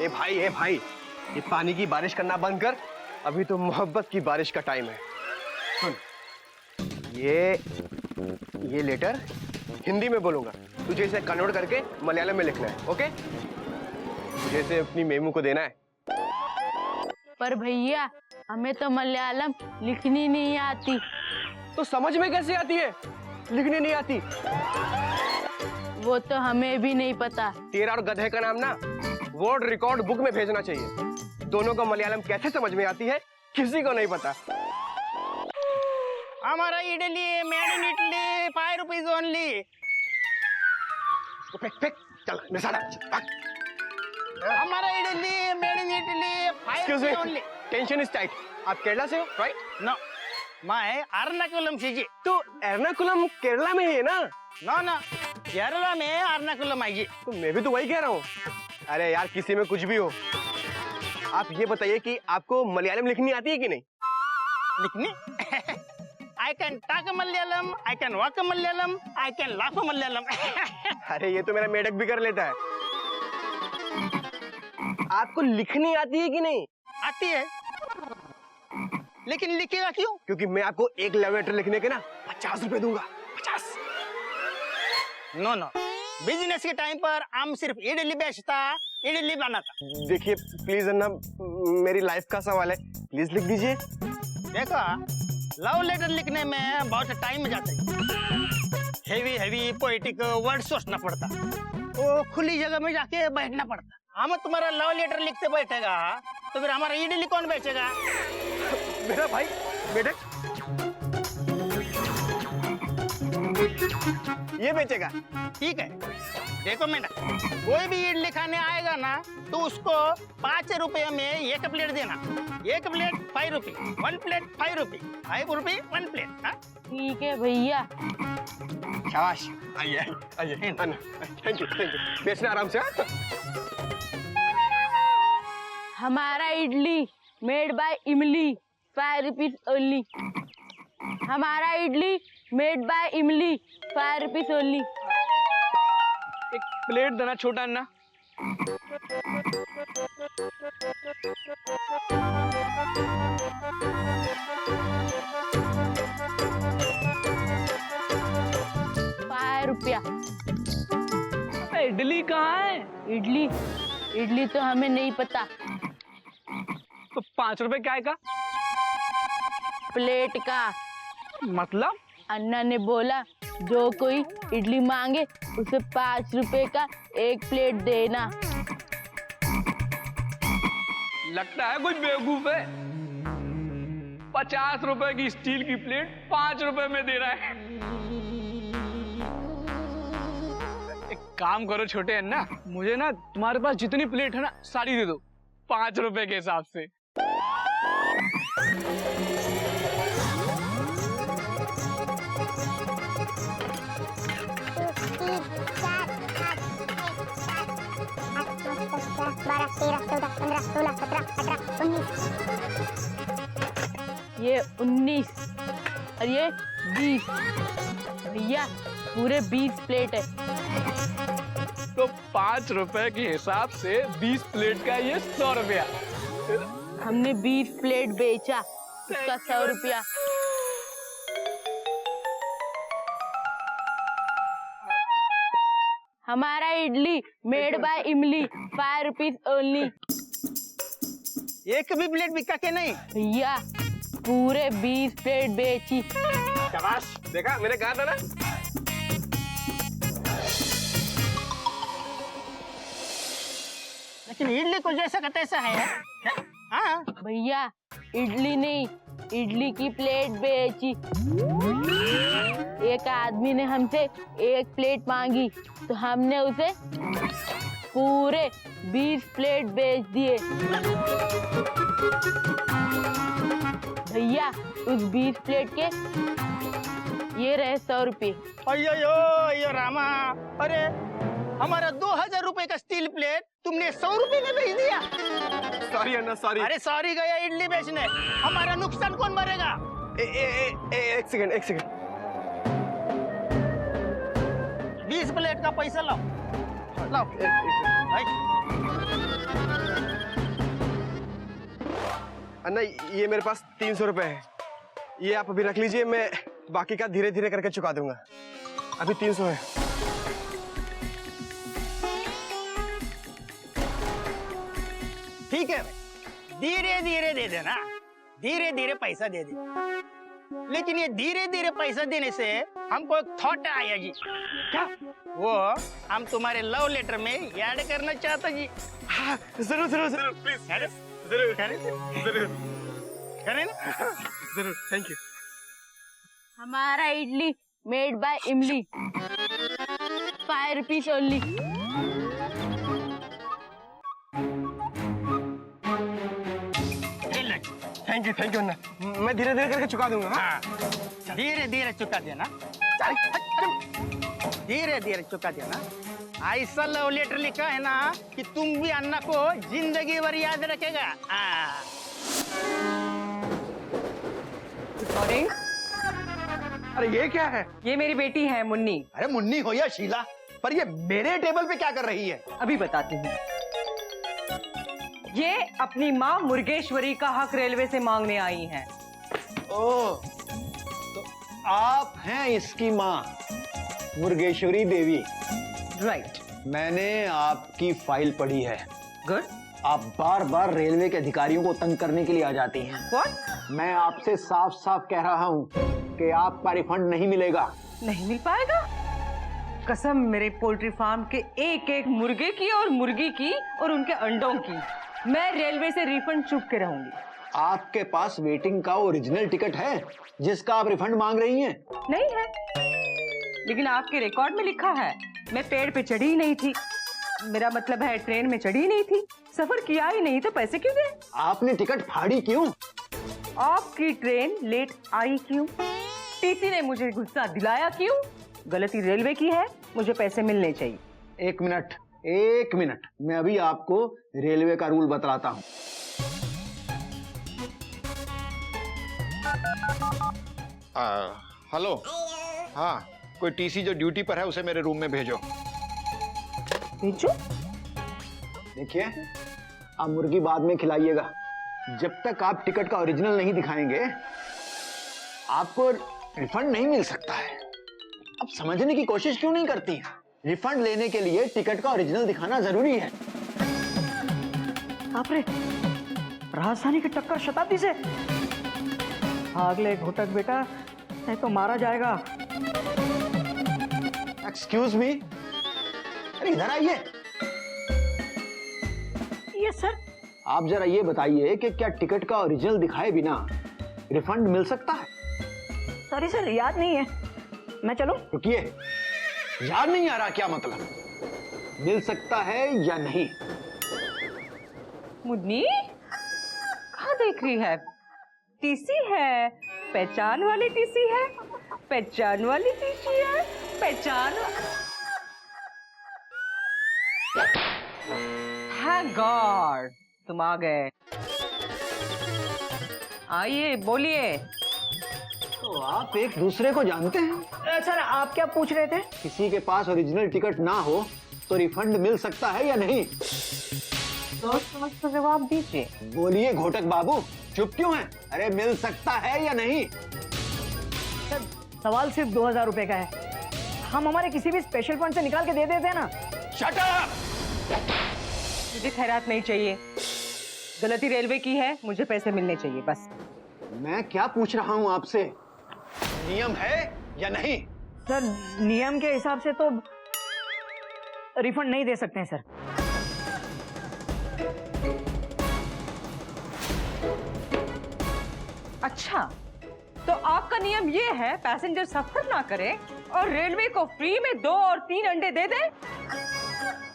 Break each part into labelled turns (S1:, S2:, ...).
S1: ए भाई, ये पानी की बारिश करना बंद कर। अभी तो मोहब्बत की बारिश का टाइम है। सुन, ये लेटर हिंदी में बोलूंगा, तुझे इसे कन्वर्ट करके मलयालम में लिखना है, ओके? तुझे इसे अपनी मेमू को देना है।
S2: पर भैया, हमें तो मलयालम लिखनी नहीं आती।
S1: तो समझ में कैसे आती है? लिखनी नहीं आती?
S2: वो तो हमें भी नहीं पता।
S1: तेरा और गधे का नाम ना वर्ड रिकॉर्ड बुक में भेजना चाहिए। दोनों को मलयालम कैसे समझ में आती है, किसी को नहीं पता।
S3: हमारा idli made in Italy 5 rupees only.
S1: फेंक फेंक, चल मेरे साथ भाग।
S3: हमारा idli made in Italy 5 rupees only.
S1: Tension is tight. आप केरला से हो, राइट?
S3: नो, मैं एर्नाकुलम से जी।
S1: तो एर्नाकुलम केरला में है ना?
S3: नो नो, केरला में एर्नाकुलम है जी।
S1: तो मैं भी तो वही कह रहा हूँ। अरे यार, किसी में कुछ भी हो। आप ये बताइए कि आपको मलयालम लिखनी आती है कि नहीं?
S3: लिखनी? I can talk Malayalam, I can walk Malayalam, I can laugh Malayalam.
S1: अरे ये तो मेरा मेढक भी कर लेता है। आपको लिखनी आती है कि नहीं?
S3: आती है, लेकिन लिखेगा क्यों?
S1: क्योंकि मैं आपको एक लव लेटर लिखने के ना 50 रुपए दूंगा। 50।
S3: नो नो, बिजनेस के टाइम पर हम सिर्फ इडली बेचता, इडली बनाता।
S1: देखिए प्लीज अन्ना, मेरी लाइफ का सवाल है, प्लीज लिख दीजिए।
S3: देखो, लव लेटर लिखने में बहुत टाइम जाता है। हेवी पोएटिक वर्ड सोचना पड़ता, वो खुली जगह में जाके बैठना पड़ता। हम तुम्हारा लव लेटर लिखते बैठेगा तो फिर हमारा इडली कौन बेचेगा?
S1: मेरा भाई बेटे ये बेचेगा।
S3: ठीक है, देखो मैडम, कोई भी इडली खाने आएगा ना तो उसको 5 रुपए में एक प्लेट देना। एक प्लेट 5 रुपए, 1 प्लेट 5 रुपए, 5 रुपए 1 प्लेट। हाँ,
S2: ठीक है भैया।
S1: शाबाश, आइए आइए। थैंक यू बेचना आराम से।
S2: हमारा इडली मेड बाय इमली 5 रुपीज ओनली। हमारा इडली मेड बाय इमली 5 रुपीज ओनली।
S4: एक प्लेट देना छोटा अन्ना।
S2: ₹5।
S4: इडली कहाँ है?
S2: इडली तो हमें नहीं पता।
S4: तो 5 रुपए क्या का?
S2: प्लेट का।
S4: मतलब?
S2: अन्ना ने बोला जो कोई इडली मांगे उसे 5 रुपए का एक प्लेट देना।
S4: लगता है कोई बेवकूफ है। 50 रुपए की स्टील की प्लेट 5 रुपए में दे रहा है। एक काम करो छोटे अन्ना, मुझे ना तुम्हारे पास जितनी प्लेट है ना सारी दे दो 5 रुपए के हिसाब से।
S2: ये 19 और ये 20। भैया पूरे 20 प्लेट है।
S4: तो 5 रुपए के हिसाब से 20 प्लेट का ये 100 रुपया।
S2: हमने 20 प्लेट बेचा, उसका 100 रुपया। हमारा इडली मेड बाय इमली 5 रुपीज ओनली।
S3: एक भी प्लेट बिका के नहीं?
S2: भैया पूरे 20 प्लेट बेची।
S1: शाबाश, देखा मैंने कहा था ना।
S3: लेकिन इडली को जैसा का तैसा है। हाँ
S2: भैया इडली नहीं, इडली की प्लेट बेची। एक आदमी ने हमसे एक प्लेट मांगी तो हमने उसे पूरे 20 प्लेट बेच दिए। भैया उस 20 प्लेट के ये रहे 100 रुपये।
S3: अयो रामा, अरे हमारा 2000 रुपए का स्टील प्लेट तुमने 100 रुपए में बेच दिया।
S1: सॉरी अन्ना, सॉरी।
S3: अरे सॉरी गया इडली बेचने, हमारा नुकसान कौन भरेगा?
S1: एक सेकंड।
S3: 20 प्लेट का पैसा लाओ।
S1: एक
S3: भाई
S1: अन्ना ये मेरे पास 300 रुपए है, ये आप अभी रख लीजिए, मैं बाकी का धीरे धीरे करके चुका दूंगा। अभी 300 है।
S3: ठीक है भाई, धीरे धीरे दे देना, धीरे धीरे पैसा दे दे। लेकिन ये धीरे धीरे पैसा देने से हमको एक थॉट आया जी। क्या? वो हम तुम्हारे लव लेटर में ऐड करना चाहते जी।
S1: हाँ, जरूर जरूर जरूर, प्लीज
S3: अरे,
S1: जरूर
S3: जरूर करें ना?
S1: जरूर, थैंक यू।
S2: हमारा इडली मेड बाय इमली, 5 रुपीज ओनली।
S1: थैंक यू अन्ना, मैं धीरे धीरे करके चुका दूंगा। हाँ?
S3: हाँ, धीरे धीरे चुका देना, धीरे धीरे चुका देना। ऐसा लव लेटर लिखा है ना कि तुम भी अन्ना को जिंदगी भर याद रखेगा। हाँ।
S5: मॉर्निंग।
S1: अरे ये क्या है?
S5: ये मेरी बेटी है मुन्नी।
S1: अरे मुन्नी हो या शीला, पर ये मेरे टेबल पे क्या कर रही है?
S5: अभी बताती हूँ। ये अपनी माँ मुर्गेश्वरी का हक रेलवे से मांगने आई हैं।
S6: ओह, तो आप हैं इसकी माँ मुर्गेश्वरी देवी।
S5: राइट।
S6: मैंने आपकी फाइल पढ़ी है।
S5: गुड।
S6: आप बार बार रेलवे के अधिकारियों को तंग करने के लिए आ जाती हैं।
S5: व्हाट?
S6: मैं आपसे साफ साफ कह रहा हूँ कि आपका रिफंड नहीं मिलेगा।
S5: नहीं मिल पाएगा? कसम मेरे पोल्ट्री फार्म के एक एक मुर्गे की और मुर्गी की और उनके अंडों की, मैं रेलवे से रिफंड चुप के रहूंगी।
S6: आपके पास वेटिंग का ओरिजिनल टिकट है जिसका आप रिफंड मांग रही हैं?
S5: नहीं है, लेकिन आपके रिकॉर्ड में लिखा है मैं पेड़ पे चढ़ी ही नहीं थी। मेरा मतलब है ट्रेन में चढ़ी ही नहीं थी, सफर किया ही नहीं, तो पैसे क्यों दें?
S6: आपने टिकट फाड़ी क्यों?
S5: आपकी ट्रेन लेट आई क्यों? टीसी ने मुझे गुस्सा दिलाया क्यों? गलती रेलवे की है, मुझे पैसे मिलने चाहिए।
S6: एक मिनट, मैं अभी आपको रेलवे का रूल बतलाता हूँ।
S7: हेलो, हाँ, कोई टीसी जो ड्यूटी पर है उसे मेरे रूम में भेजो।
S5: भेजो?
S6: देखिए, आप मुर्गी बाद में खिलाइएगा, जब तक आप टिकट का ओरिजिनल नहीं दिखाएंगे आपको रिफंड नहीं मिल सकता है। अब समझने की कोशिश क्यों नहीं करती? रिफंड लेने के लिए टिकट का ओरिजिनल दिखाना जरूरी है।
S5: बाप रे, राजधानी की टक्कर शताब्दी से। अगले घोटक बेटा, नहीं तो मारा जाएगा।
S6: एक्सक्यूज मी, अरे इधर आइए।
S5: ये सर,
S6: आप जरा ये बताइए कि क्या टिकट का ओरिजिनल दिखाए बिना रिफंड मिल सकता है?
S5: सॉरी सर, याद नहीं है। मैं चलूं?
S6: रुकिए, याद नहीं आ रहा क्या मतलब? मिल सकता है या नहीं?
S5: मुन्नी, कहाँ देख रही है? टीसी है, पहचान वाली टीसी है, पहचान वाली टीसी है, पहचान। थैंक गॉड तुम आ गए। आइए, बोलिए।
S6: तो आप एक दूसरे को जानते हैं?
S5: सर, आप क्या पूछ रहे थे?
S6: किसी के पास ओरिजिनल टिकट ना हो तो रिफंड मिल सकता है या नहीं?
S5: सोच समझ कर जवाब दीजिए।
S6: बोलिए घोटक बाबू, चुप क्यों हैं? अरे मिल सकता है या नहीं?
S5: सर, सवाल सिर्फ 2000 रुपए का है, हम हमारे किसी भी स्पेशल फंड से निकाल के दे देते हैं ना।
S7: Shut up!
S5: मुझे खैरात नहीं चाहिए, गलती रेलवे की है, मुझे पैसे मिलने चाहिए बस।
S6: मैं क्या पूछ रहा हूं आपसे, नियम है या नहीं?
S5: सर, नियम के हिसाब से तो रिफंड नहीं दे सकते हैं सर। अच्छा, तो आपका नियम ये है पैसेंजर सफर ना करे और रेलवे को फ्री में 2 और 3 अंडे दे दे।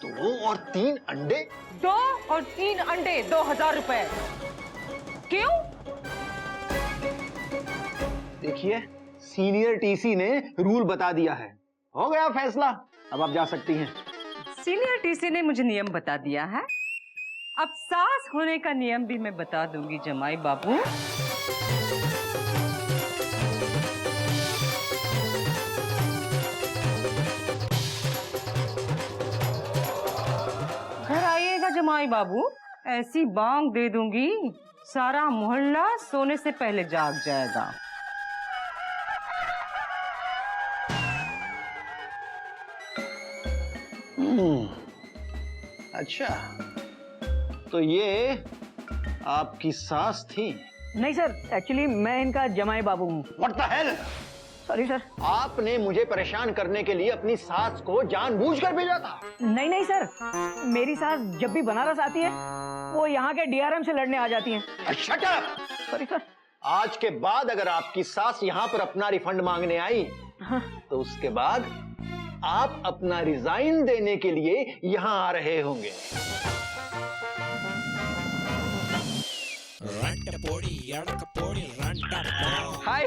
S6: 2 और 3 अंडे?
S5: 2 और 3 अंडे, 2000 रुपए। क्यों?
S6: देखिए, सीनियर टीसी ने रूल बता दिया है, हो गया फैसला, अब आप जा सकती हैं।
S5: सीनियर टीसी ने मुझे नियम बता दिया है, अब सास होने का नियम भी मैं बता दूंगी जमाई बाबू। घर आइएगा जमाई बाबू, ऐसी बांग दे दूंगी सारा मोहल्ला सोने से पहले जाग जाएगा।
S6: अच्छा, तो ये आपकी सास थी?
S8: नहीं सर, एक्चुअली मैं इनका जमाई बाबू हूँ।
S6: What the hell?
S8: Sorry sir.
S6: आपने मुझे परेशान करने के लिए अपनी सास को जानबूझकर भेजा था?
S8: नहीं नहीं सर, मेरी सास जब भी बनारस आती है वो यहाँ के डीआरएम से लड़ने आ जाती हैं।
S6: Shut up!
S8: Sorry sir.
S6: आज के बाद अगर आपकी सास यहाँ पर अपना रिफंड मांगने आई तो उसके बाद आप अपना रिजाइन देने के लिए यहाँ आ रहे होंगे।
S1: हाय।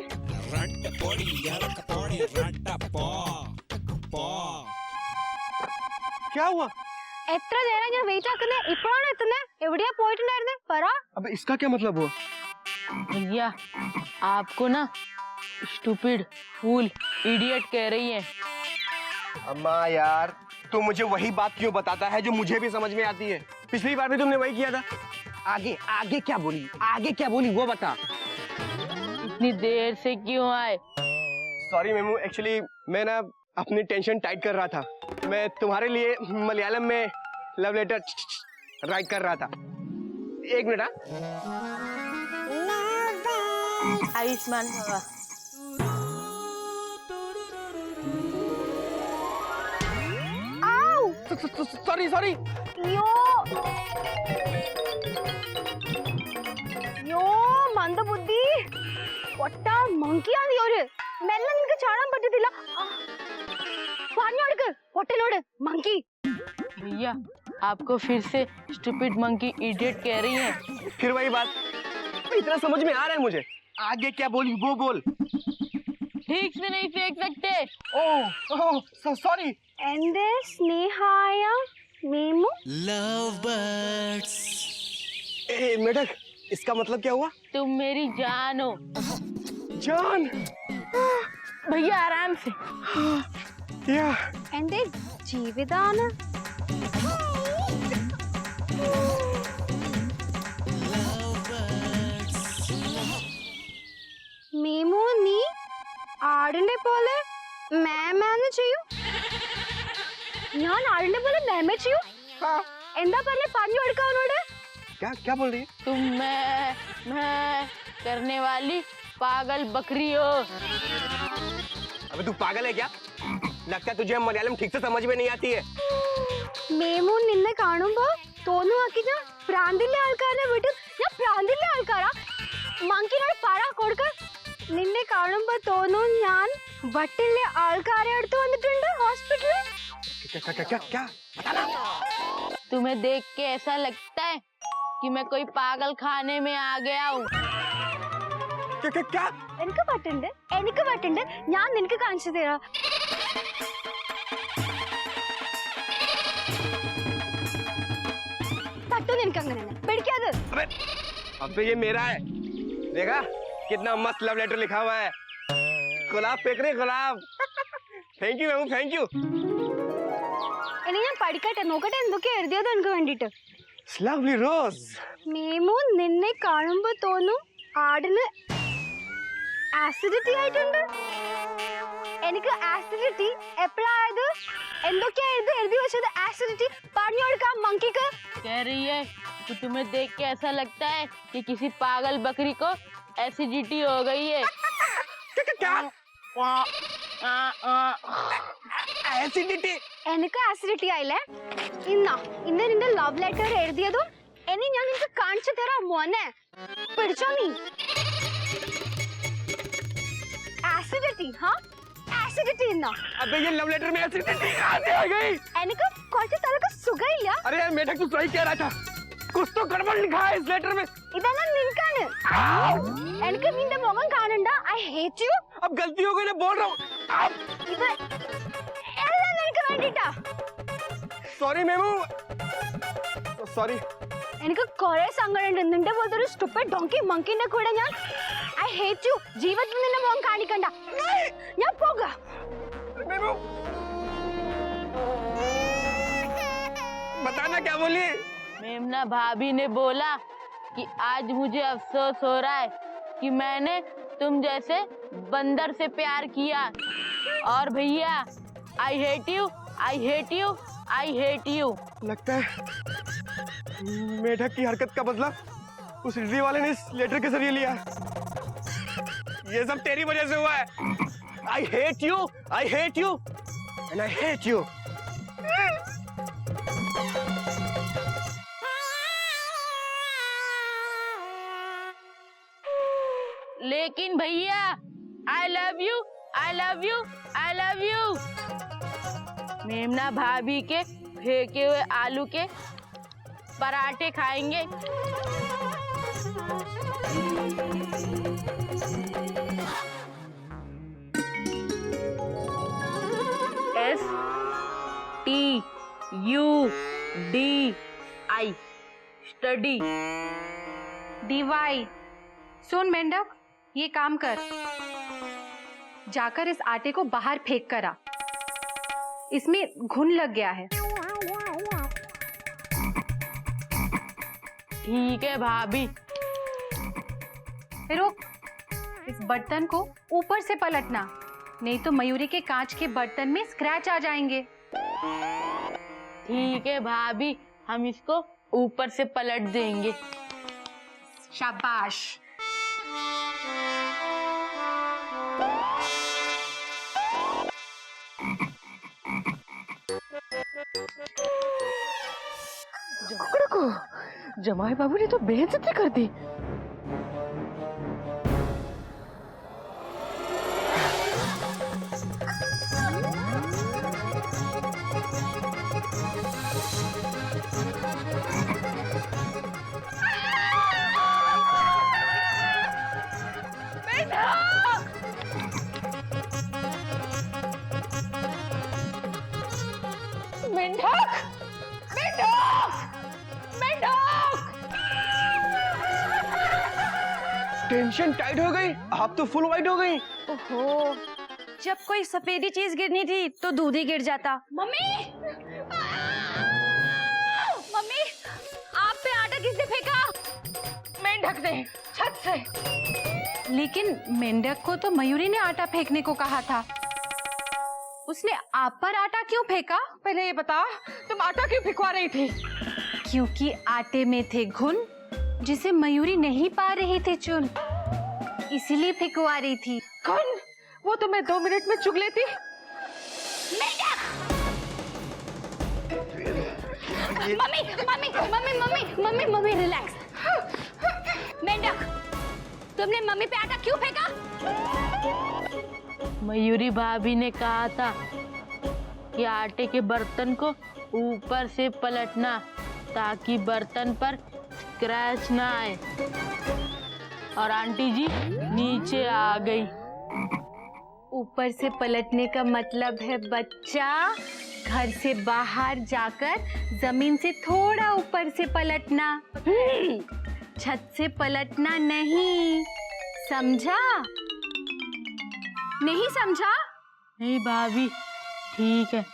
S1: क्या हुआ?
S2: എത്ര നേരം ഞാൻ വെയിറ്റ് ആക്കുന്നേ, ഇപ്പോഴാണ് എത്തുന്നേ? എവിടെയാ പോയിട്ടുണ്ടായിരുന്നേ? പറ.
S1: अबे इसका क्या मतलब हुआ?
S2: भैया आपको ना स्टूपिड, फूल, इडियट कह रही है।
S1: अम्मा यार, तू मुझे वही बात क्यों बताता है जो मुझे भी समझ में आती है? पिछली बार भी तुमने वही किया था। आगे आगे क्या बोली? आगे क्या बोली वो बता।
S2: इतनी देर से क्यों आए?
S1: सॉरी मेमू, एक्चुअली मैं ना अपनी टेंशन टाइट कर रहा था। मैं तुम्हारे लिए मलयालम में लव लेटर राइट कर रहा था। एक मिनट।
S2: आयुष्मान भवा।
S1: Sorry sorry.
S2: യോ മന്ദബുദ്ധി, പൊട്ട മങ്കിയാണ് ഒരു മെല്ലെ നിനക്ക് ചാടാൻ പറ്റത്തില്ല. പറഞ്ഞു കൊടുക്ക് പൊട്ടനോട്, मंकी। भैया आपको फिर से स्टूपिड मंकी इडियट कह रही है।
S1: फिर वही बात, इतना समझ में आ रहा है मुझे। आगे क्या बोली वो बोल।
S2: ठीक से नहीं फेंक सकते।
S1: Oh sorry.
S2: എന്റെ സ്നേഹായ മീമു,
S1: मेढक, इसका मतलब क्या हुआ?
S2: तुम मेरी जान हो।
S1: जान?
S2: भैया आराम से।
S1: या
S2: എന്റെ ജീവിതാണ്. മീമു, നീ ആടിന്റെ പോലെ മേമേന്ന് ചെയ്യും. ഞാൻ ആടിന്റെ പോലെ മേമേ ചെയ്യും. എന്താ പറഞ്ഞു കൊടുക്ക അവനോട്.
S1: क्या क्या बोल रही है?
S2: तुम मैं करने वाली पागल बकरी हो।
S1: अबे तू पागल है क्या? लगता है तुझे मलयालम ठीक से समझ में नहीं आती है।
S2: മേമു നിന്നെ കാണുമ്പോ തോന്നുവാക്കി ഞാൻ പ്രാന്തിലെ ആൾക്കാരെ വിട്ട് ഞാൻ പ്രാന്തിലെ ആൾക്കാരാ. മങ്കിനോട് പറ കൊടുക്ക. നിന്നെ കാണുമ്പോ തോന്നും ഞാൻ വട്ടിലെ ആൾക്കാരെ അടുത്ത് വന്നിട്ടുണ്ട് ഹോസ്പിറ്റലിൽ.
S1: क्या क्या क्या क्या बताना।
S2: तुम्हें देख के ऐसा लगता है कि मैं कोई पागल खाने में आ गया हूँ.
S1: क्या क्या क्या?
S2: എനിക്ക് പറ്റുണ്ട്. ഞാൻ നിനക്ക് കാണിച്ചു തരാം. പറ്റും നിനക്ക് അങ്ങനെ പിടിക്കാതെ.
S1: अबे ये मेरा है। देखा कितना मस्त लव लेटर लिखा हुआ है। गुलाब फेंक रहे गुलाब। Thank you ma'am, thank you.
S2: ഇനി ഞാൻ പഠിക്കട്ടെ, നോക്കട്ടെ എന്തൊക്കെയാ എഴുതിയത് എനിക്ക് വേണ്ടിട്ട്.
S1: लवली रोज।
S2: മേമു നിന്നെ കാണുമ്പോ തോന്നും ആടിന് ആസിഡിറ്റി ആയിട്ടുണ്ട്. എനിക്ക് ആസിഡിറ്റി എപ്പോഴായത്? എന്തൊക്കെയാ എഴുതി വെച്ചത്? ആസിഡിറ്റി പറഞ്ഞു കൊടുക്കാം मंकी को. कह रही है कि तुम्हें देख के ऐसा लगता है कि किसी पागल बकरी को एसिडिटी हो गई है.
S1: क्या? एसिडिटी?
S2: എനിക്ക് ആസിഡിറ്റി ആയില്ലേ? ഇന്ന് നിന്റെ ലവ് ലെറ്റർ എഴുതിയതും ഇനി ഞാൻ നിനക്ക് കാണിച്ചു തരാം മോനെ. പിടിച്ചോ നീ. एसिडिटी, हाँ एसिडिटी ना.
S1: अबे ये लव लेटर में एसिडिटी कहाँ से आ गई?
S2: എനിക്ക് കുറച്ച് തലക്ക് സുഖമില്ല.
S1: अरे यार मेढक तू सही कह रहा था। कुछ तो गड़बड़ लिखा है इस लेटर में।
S2: ഇതെല്ലാം നിനക്കാണ്. എനിക്ക് നിന്റെ മുഖം കാണണ്ട. I hate you.
S1: अब गलती हो गई ना, बोल रहा हूँ।
S2: ഇത് എല്ലാം നിനക്ക് വേണ്ടിട്ടാ.
S1: सॉरी मेमू, सॉरी।
S2: എനിക്ക് കുറെ സങ്കടമുണ്ട് നിന്റെ പോലത്തെ ഒരു സ്റ്റുപ്പിഡ് ഡോങ്കി മങ്കിന്റെ കൂടെ ഞാൻ. I hate you. ജീവിതത്തിൽ നിന്റെ മുഖം കാണിക്കണ്ട. ഞാൻ പോകാം.
S1: मेमू बताना क्या बोली?
S2: मेमना भाभी ने बोला
S9: कि आज मुझे अफसोस हो रहा है कि मैंने तुम जैसे बंदर से प्यार किया। और भैया I hate you, I hate you, I hate you.
S1: लगता है मेढक की हरकत का बदला उस इडली वाले ने इस लेटर के जरिए लिया। ये सब तेरी वजह से हुआ है। I hate you and I hate you.
S9: लेकिन भैया I love you, I love you, I love you. मेमना भाभी के फेंके हुए आलू के पराठे खाएंगे। STUDI study.
S2: DY। सुन मेंढक, ये काम कर, जाकर इस आटे को बाहर फेंक कर आ, इसमें घुन लग गया है।
S9: ठीक है भाभी।
S2: रुक, इस बर्तन को ऊपर से पलटना, नहीं तो मयूरी के कांच के बर्तन में स्क्रैच आ जाएंगे।
S9: ठीक है भाभी, हम इसको ऊपर से पलट देंगे।
S2: शाबाश।
S5: जमाई बाबू ने तो बेइज्जती कर दी।
S2: मेंढक, मेंढक, मेंढक।
S1: टेंशन टाइट हो गई, आप तो फुल वाइट हो गई।
S2: ओहो, जब कोई सफेदी चीज गिरनी थी तो दूध ही गिर जाता। मम्मी, मम्मी, आप पे आटा किसने फेंका?
S5: मेंढक ने, छत से।
S2: लेकिन मेंढक को तो मयूरी ने आटा फेंकने को कहा था। उसने आप पर आटा क्यों फेंका?
S5: पहले ये बता, तुम आटा क्यों फेंकवा रही थी?
S2: क्योंकि आटे में थे घुन जिसे मयूरी नहीं पा रही थी चुन, इसीलिए फेंकवा रही थी।
S5: कौन? वो तो मैं 2 मिनट में चुग लेती।
S2: Mummy, mummy, mummy, mummy, mummy, mummy relax. मेंढक, तुमने मम्मी पे आटा क्यों फेंका?
S9: मयूरी भाभी ने कहा था कि आटे के बर्तन को ऊपर से पलटना ताकि बर्तन पर स्क्रैच ना आए। और आंटी जी नीचे आ गई।
S2: ऊपर से पलटने का मतलब है बच्चा, घर से बाहर जाकर जमीन से थोड़ा ऊपर से पलटना, छत से पलटना नहीं। समझा? नहीं समझा?
S9: नहीं भाभी, ठीक है,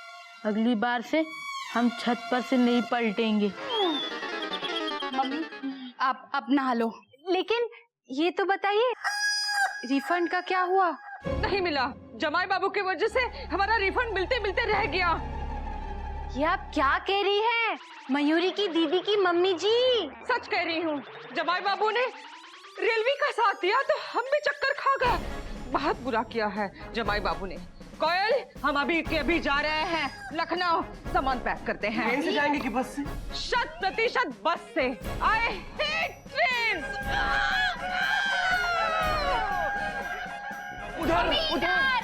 S9: अगली बार से हम छत पर से नहीं पलटेंगे।
S2: मम्मी, आप नहा लो। लेकिन ये तो बताइए, रिफंड का क्या हुआ?
S5: नहीं मिला। जमाई बाबू की वजह से हमारा रिफंड मिलते मिलते रह गया।
S2: ये आप क्या कह रही हैं? मयूरी की दीदी की मम्मी जी।
S5: सच कह रही हूँ, जमाई बाबू ने रेलवे का साथ दिया तो हम भी चक्कर खा गए। बहुत बुरा किया है जमाई बाबू ने। कोयल, हम अभी के अभी जा रहे हैं लखनऊ, सामान पैक करते हैं।
S1: ट्रेन से जाएंगे कि बस से?
S5: 100% बस से। I hate train.
S1: उधर उधर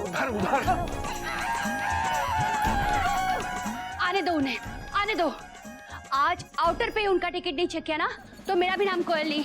S1: उधर उधर।
S2: आने दो उन्हें, आने दो। आज आउटर पे उनका टिकट नहीं चेक किया ना, तो मेरा भी नाम कोयल नहीं।